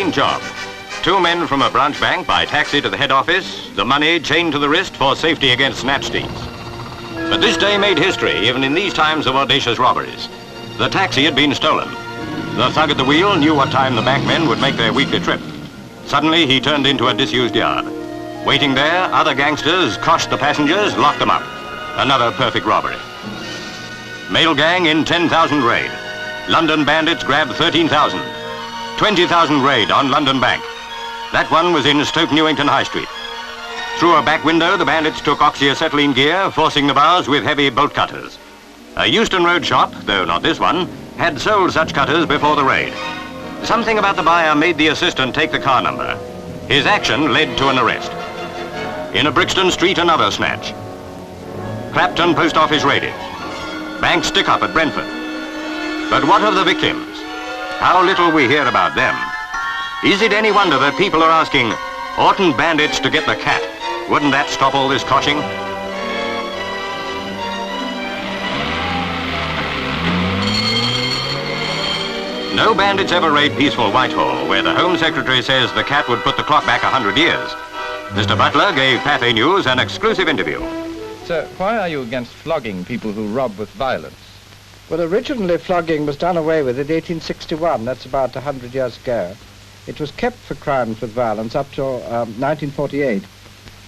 urgent job. 2 men from a branch bank by taxi to the head office, the money chained to the wrist for safety against snatch deeds. But this day made history, even in these times of audacious robberies. The taxi had been stolen. The thug at the wheel knew what time the bankmen would make their weekly trip. Suddenly, he turned into a disused yard. Waiting there, other gangsters coshed the passengers, locked them up. Another perfect robbery. Mail gang in 10,000 raid. London bandits grabbed 13,000. 20,000 raid on London Bank. That one was in Stoke Newington High Street. Through a back window, the bandits took oxyacetylene gear, forcing the bars with heavy bolt cutters. A Euston Road shop, though not this one, had sold such cutters before the raid. Something about the buyer made the assistant take the car number. His action led to an arrest. In a Brixton street, another snatch. Clapton post office raided. Bank stick-up at Brentford. But what of the victims? How little we hear about them. Is it any wonder that people are asking, oughtn't bandits to get the cat? Wouldn't that stop all this coshing? No bandits ever raid peaceful Whitehall, where the Home Secretary says the cat would put the clock back 100 years. Mr. Butler gave Pathé News an exclusive interview. Sir, why are you against flogging people who rob with violence? Well, originally flogging was done away with in 1861. That's about 100 years ago. It was kept for crimes with violence up till 1948.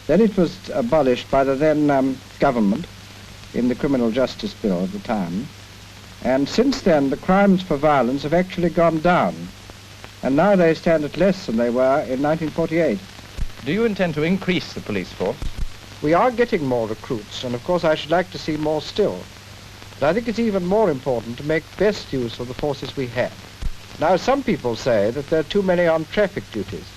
Then it was abolished by the then government in the Criminal Justice Bill at the time. And since then, the crimes for violence have actually gone down. And now they stand at less than they were in 1948. Do you intend to increase the police force? We are getting more recruits, and of course I should like to see more still. But I think it's even more important to make best use of the forces we have. Now, some people say that there are too many on traffic duties.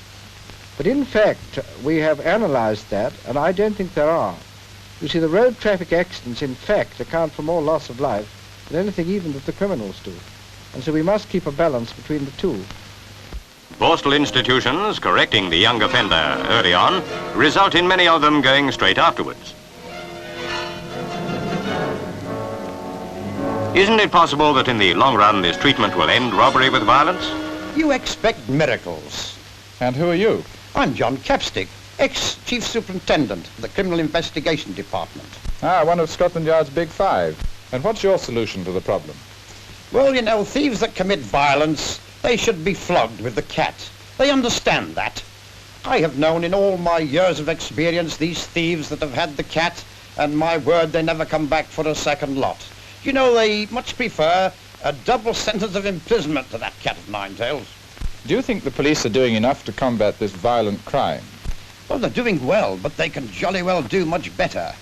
But in fact, we have analyzed that, and I don't think there are. You see, the road traffic accidents, in fact, account for more loss of life than anything even that the criminals do. And so we must keep a balance between the two. Postal institutions correcting the young offender early on result in many of them going straight afterwards. Isn't it possible that in the long run this treatment will end robbery with violence? You expect miracles. And who are you? I'm John Capstick, ex-Chief Superintendent of the Criminal Investigation Department. Ah, one of Scotland Yard's Big Five. And what's your solution to the problem? Well, you know, thieves that commit violence, they should be flogged with the cat. They understand that. I have known in all my years of experience these thieves that have had the cat, and my word, they never come back for a second lot. You know, they much prefer a double sentence of imprisonment to that cat of nine tails. Do you think the police are doing enough to combat this violent crime? Well, they're doing well, but they can jolly well do much better.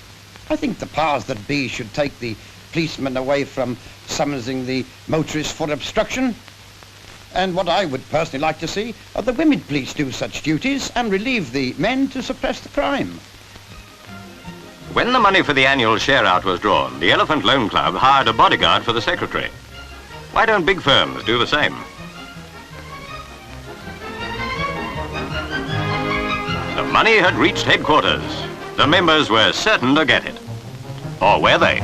I think the powers that be should take the policemen away from summoning the motorists for obstruction. And what I would personally like to see are the women police do such duties and relieve the men to suppress the crime. When the money for the annual share-out was drawn, the Elephant Loan Club hired a bodyguard for the secretary. Why don't big firms do the same? The money had reached headquarters. The members were certain to get it. Or were they?